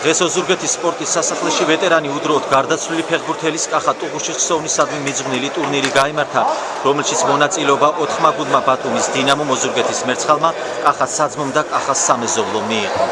დღეს ოზურგეთის სპორტის სასახლეში ვეტერანი უდროოდ გარდაცვლილი ფეხბურთელის კახა ტუღუშჩისოვნისადმი მიძღვნილი ტურნირი გაიმართა, რომელშიც მონაწილეობა 4 გუნდმა ბათუმის დინამომ, ოზურგეთის მერცხალმა, კახას საძმომ და კახას სამეზობლომ მიიღო.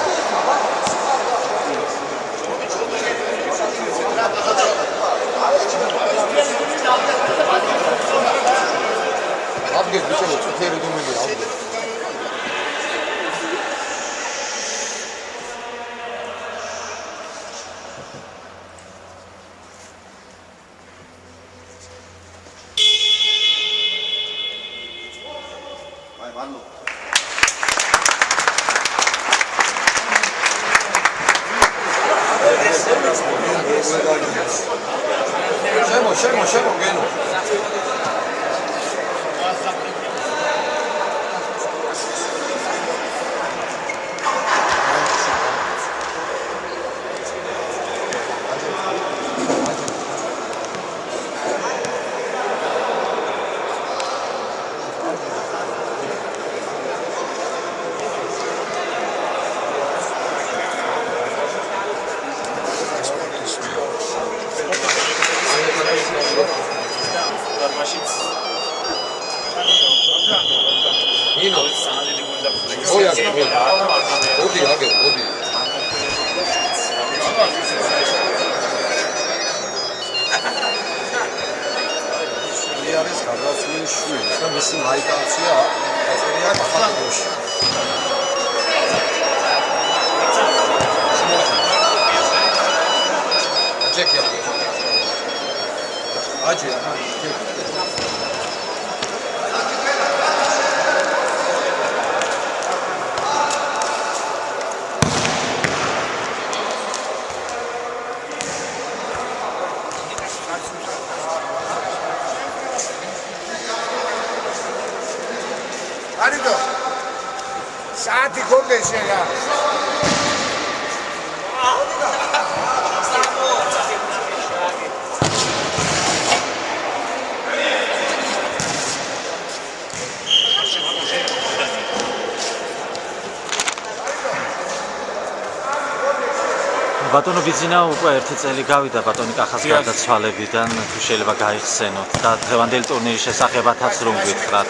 ბატონო ბიზინა უკვე 1 წელი გავიდა ბატონი კახას გარდაცვალებიდან, თუ შეიძლება გაიხსენოთ და დღევანდელი ტურნირის შესახებათაც რომ გითხრათ.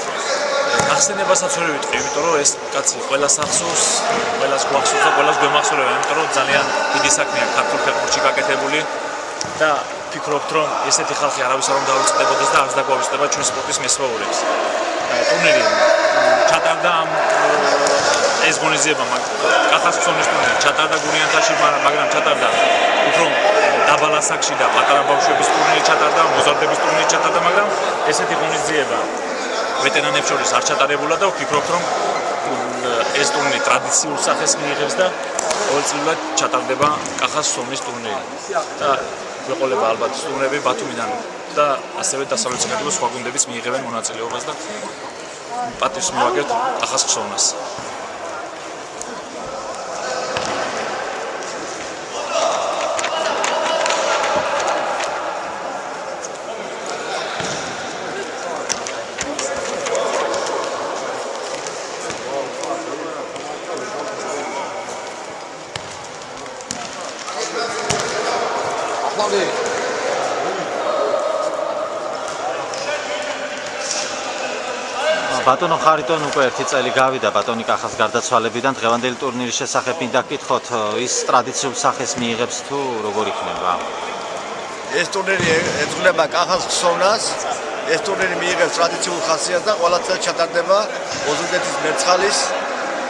ახსენებასაც ვერ ვიტყვი, იმიტომ რომ ეს კაცი ყველას ახსოვს, ყველას გვახსოვს და ყველას გვემახსოვრება, იმიტომ რომ ძალიან დიდი საქმეა ქართულ ფეხბურთში გაკეთებული და ფიქრობთ რომ ესეთი ხალხი არავის არ უნდა დავიწყდებოდეს და არც დაგვავიწყდება ჩვენ სპორტის მესვეულებს. ტურნირი ჩატარდა ეს გონიზება კახას ხსოვნის ტურნირი ჩატარდა გურიანთაში, მაგრამ ჩატარდა უფრო დაბალ ასაკში და პატარა ბავშვების ტურნირი ჩატარდა, მოზარდების ტურნირი ჩატარდა, მაგრამ ესეთი გონიზება ვეტერანებს შორის არ ჩატარებულა და ვფიქრობ რომ ეს ტურნირი ტრადიციულ სახეს მიიღებს და ყოველწლიურად ჩატარდება კახას ხსოვნის ტურნირი და გვეყოლება ალბათ სტუმრები ბათუმიდან და ასევე დასავლეთ საქართველოს სხვა გუნდებიც მიიღებენ მონაწილეობას და პატივს მივაგებთ კახას ხსოვნას. ბატონო ხარიტონ უკვე 1 წელი გავიდა ბატონი კახას გარდაცვალებიდან, დღევანდელი ტურნირის შესახებ მინდა გკითხოთ, ის ტრადიციულ სახეს მიიღებს თუ როგორ იქნება? ეს ტურნირი ეძღვნება კახას ხსოვნას, ეს ტურნირი მიიღებს ტრადიციულ ხასიათს და ყველა წელს ჩატარდება ოზურგეთის მერცხალის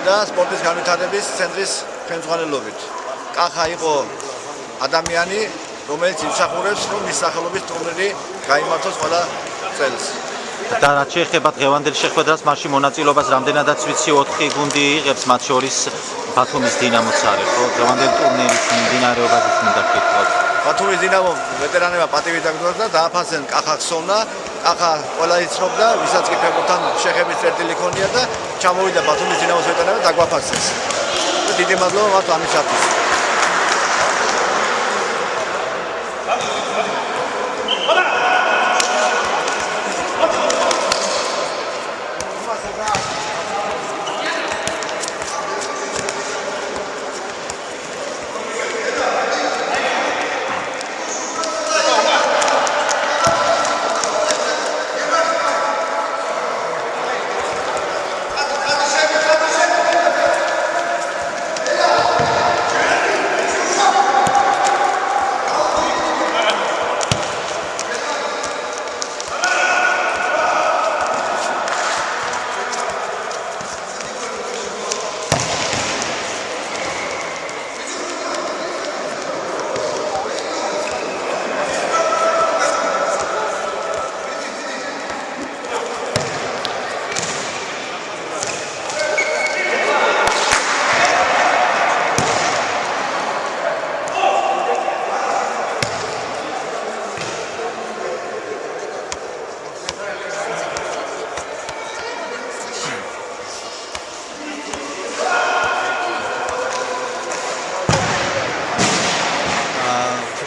და სპორტის განვითარების ცენტრის ხელმძღვანელობით. კახა იყო ადამიანი, რომელიც იმსახურებს, რომ მის სახელობის ტურნირი გაიმართოს ყველა წელს. და რაც შეეხება დღევანდელ შეხვედრას, მასში მონაწილეობას რამდენადაც ვიცი 4 გუნდი იღებს, მათ შორის ბათუმის დინამოც არის, ხო? დღევანდელ ტურნირის მიმდინარეობაზეც მინდა გკითხოთ. ბათუმის დინამო ვეტერანებმა პატივი დაგდოს და დააფასენ კახა ხსოვნა. კახა ყველა იცნობდა, ვისაც კი ფეხბურთთან შეხების წერტილი ჰქონია და ჩამოვიდა ბათუმის დინამოს ვეტერანებმა დაგვაფასეს. და დიდი მადლობა მათ ამისათვის.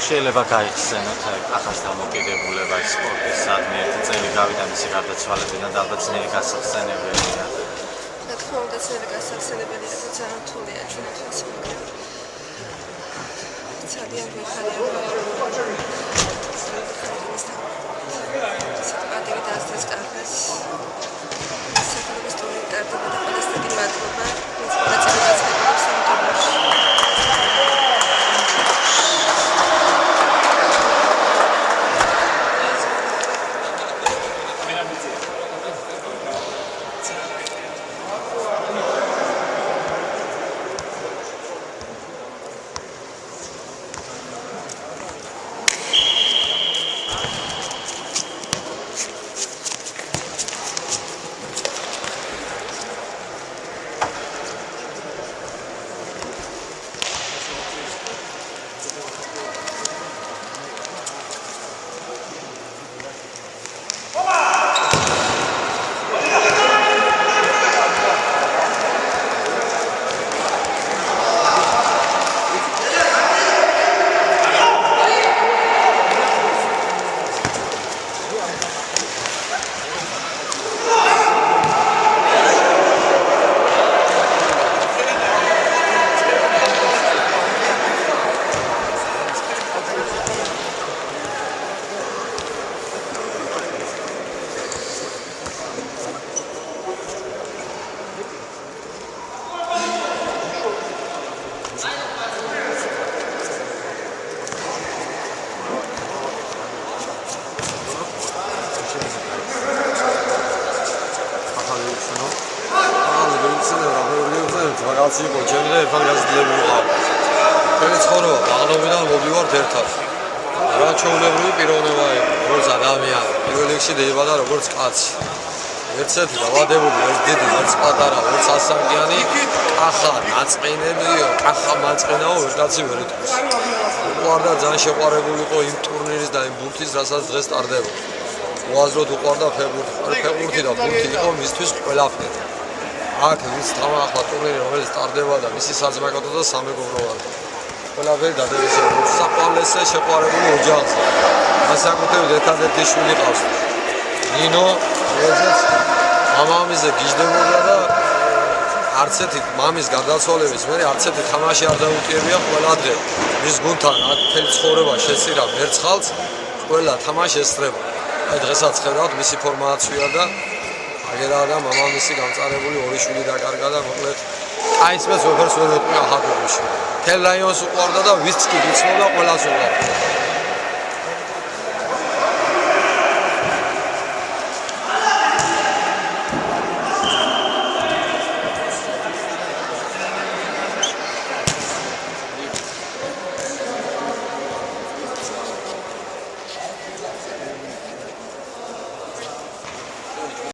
შეიძლება გაიხსენოთ ახალ დამოკიდებულება სპორტის სადმე ერთი წელი გავიდა მისი გარდაცვალებიდან და ალბათ ძნელი გასახსენებელია. რა თქმა უნდა, ძნელი გასახსენებელია, თუმცა რთულია ჩვენთვის, მაგრამ ძალიან ვიხარია სიტყვადები დასწრეს კარგად. საქართველოს ტურნირი ტარდება და ყველას დიდი მადლობა. მონაწილეობას ღებულობს ამ ტურნირში. რაღაც იყო ჩემი და ერთად გაზრდილი ვიყავ. თქვენი ცხოვრება ბაღლობიდან მოვივართ ერთად. რა ჩვეულებრივი პიროვნება იყო, როგორც ადამიანი, პირველ რიგში დაიბადა როგორც კაცი. ერთსეთი დავადებული, ერთ დიდი, ერთ პატარა, ერთ ასანგიანი, კახა, ნაწყინებიო, კახა მაწყინაო, ერთაცი ვერ იტყვის. უყვარდა ძალიან შეყვარებული იყო იმ ტურნირის და იმ ბურთის, რასაც დღეს ტარდება. უაზროდ უყვარდა ფეხბურთი. ფეხბურთი და ბურთი იყო მისთვის ყველაფერი. აქ ის ახლა ტურნირი რომელიც ტარდება და მისი საზმაკოთო და სამეგობროა. ყველაფერი დადებისებია. საყვალესე შეყვარებული ოჯახი. განსაკუთრებით ერთადერთი შვილი ყავს. ნინო, რომელიც მამამისზე გიждდებოდა და არც ერთი მამის გარდაცვალების მერე არც ერთი თამაში არ დაუტიებია ყველა დღე. მის გუნდთან მთელი ცხოვრება შეწირა მერცხალს, ყველა თამაში ესწრება. აი დღესაც ხედავთ მისი ფორმაცია და აგერაა და მამამისი გამწარებული ორი შვილი დაკარგა და მოკლედ აი ეს მეც ვეფერს ვერ ვეტყვი ახალგაზრდობაში. თელ რაიონს უყვარდა და ვისც კი გიცნობდა ყველას უყვარდა.